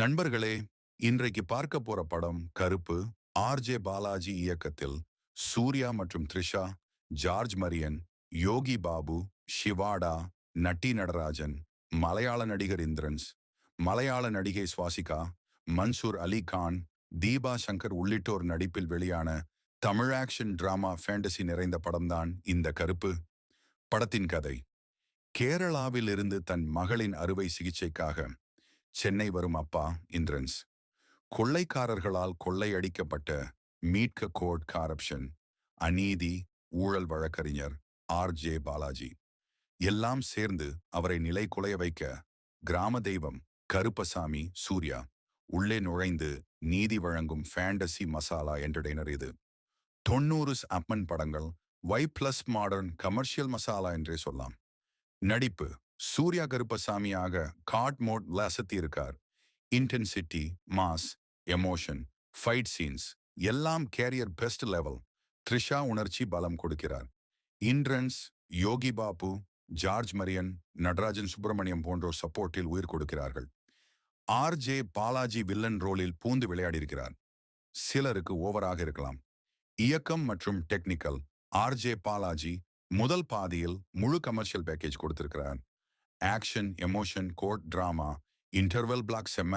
நண்பர்களே, இன்றைக்கு பார்க்க போற படம் கருப்பு. ஆர்ஜே பாலாஜி இயக்கத்தில் சூர்யா மற்றும் த்ரிஷா, ஜார்ஜ் மரியன், யோகி பாபு, ஷிவாடா, நட்டி நடராஜன், மலையாள நடிகர் இந்திரன்ஸ், மலையாள நடிகை சுவாசிகா, மன்சூர் அலி கான், தீபா சங்கர் உள்ளிட்டோர் நடிப்பில் வெளியான தமிழ் ஆக்ஷன் டிராமா ஃபேண்டசி நிறைந்த படம்தான் இந்த கருப்பு. படத்தின் கதை: கேரளாவில் இருந்து தன் மகளின் அறுவை சிகிச்சைக்காக சென்னை வரும் அப்பா இந்திரன்ஸ், கொள்ளைக்காரர்களால் கொள்ளையடிக்கப்பட்ட மீட்க கோட் காரப்ஷன், அநீதி, ஊழல் வழக்கறிஞர் ஆர்ஜே பாலாஜி எல்லாம் சேர்ந்து அவரை நிலை குலைய வைக்க கிராம தெய்வம் கருப்பசாமி சூர்யா உள்ளே நுழைந்து நீதி வழங்கும் ஃபேண்டசி மசாலா என்டர்டெய்னர் இது. 90s அப்பன் படங்கள் Y+ மாடர்ன் கமர்ஷியல் மசாலா என்றே சொல்லலாம். நடிப்பு: சூர்யா கருப்பசாமியாக காட் மோட் அசத்தி இருக்கார். Intensity, mass, emotion, fight scenes எல்லாம் கேரியர் பெஸ்ட் லெவல். த்ரிஷா உணர்ச்சி பலம் கொடுக்கிறார். இந்திரன்ஸ், யோகி பாபு, ஜார்ஜ் மரியன், நடராஜன் சுப்பிரமணியம் போன்றோர் சப்போர்ட்டில் உயிர் கொடுக்கிறார்கள். ஆர்ஜே பாலாஜி வில்லன் ரோலில் பூந்து விளையாடியிருக்கிறார். சிலருக்கு ஓவராக இருக்கலாம். இயக்கம் மற்றும் டெக்னிக்கல்: ஆர்ஜே பாலாஜி முதல் பாதியில் முழு கமர்ஷியல் பேக்கேஜ் கொடுத்திருக்கிறார். Action, emotion, court drama, interval block செம்ம.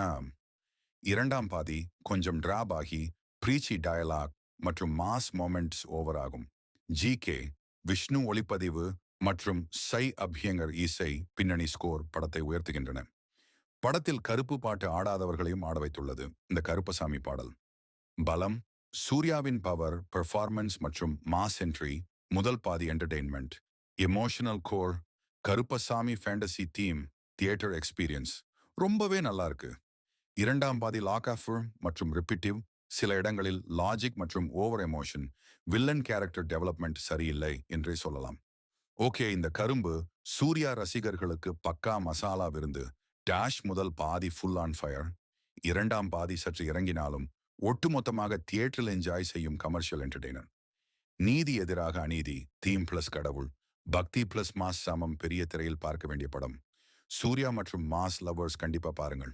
இரண்டாம் பாதி கொஞ்சம் டிராப் ஆகி ப்ரீச்சி டயலாக் மற்றும் மாஸ் மொமெண்ட்ஸ் ஓவர் ஆகும். ஜி.கே. விஷ்ணு ஒளிப்பதிவு மற்றும் சை அபியங்கர் இசை பின்னணி ஸ்கோர் படத்தை உயர்த்துகின்றன. படத்தில் கருப்பு பாட்டு ஆடாதவர்களையும் ஆட வைத்துள்ளது இந்த கருப்பசாமி பாடல். பலம்: சூர்யாவின் பவர், பெர்ஃபார்மன்ஸ் மற்றும் மாஸ் என்ட்ரி. முதல் பாதி entertainment. Emotional core: Karuppasamy fantasy theme, theatre experience ரொம்பவே நல்லா இருக்கு. இரண்டாம் பாதி லாக் ஆஃப் மற்றும் ரிப்பீட்டிவ், சில இடங்களில் லாஜிக் மற்றும் over emotion, villain character development சரியில்லை என்றே சொல்லலாம். ஓகே, இந்த கரும்பு சூர்யா ரசிகர்களுக்கு பக்கா மசாலா விருந்து. டேஷ் முதல் பாதி ஃபுல் ஆன் ஃபயர், இரண்டாம் பாதி சற்று இறங்கினாலும் ஒட்டுமொத்தமாக தியேட்டரில் என்ஜாய் செய்யும் கமர்ஷியல் என்டர்டெய்னர். நீதி எதிராக அநீதி, தீம் பிளஸ் கடவுள், பக்தி பிளஸ் மாஸ் சமம். பெரிய திரையில் பார்க்க வேண்டிய படம். சூர்யா மற்றும் மாஸ் லவர்ஸ் கண்டிப்பா பாருங்கள்.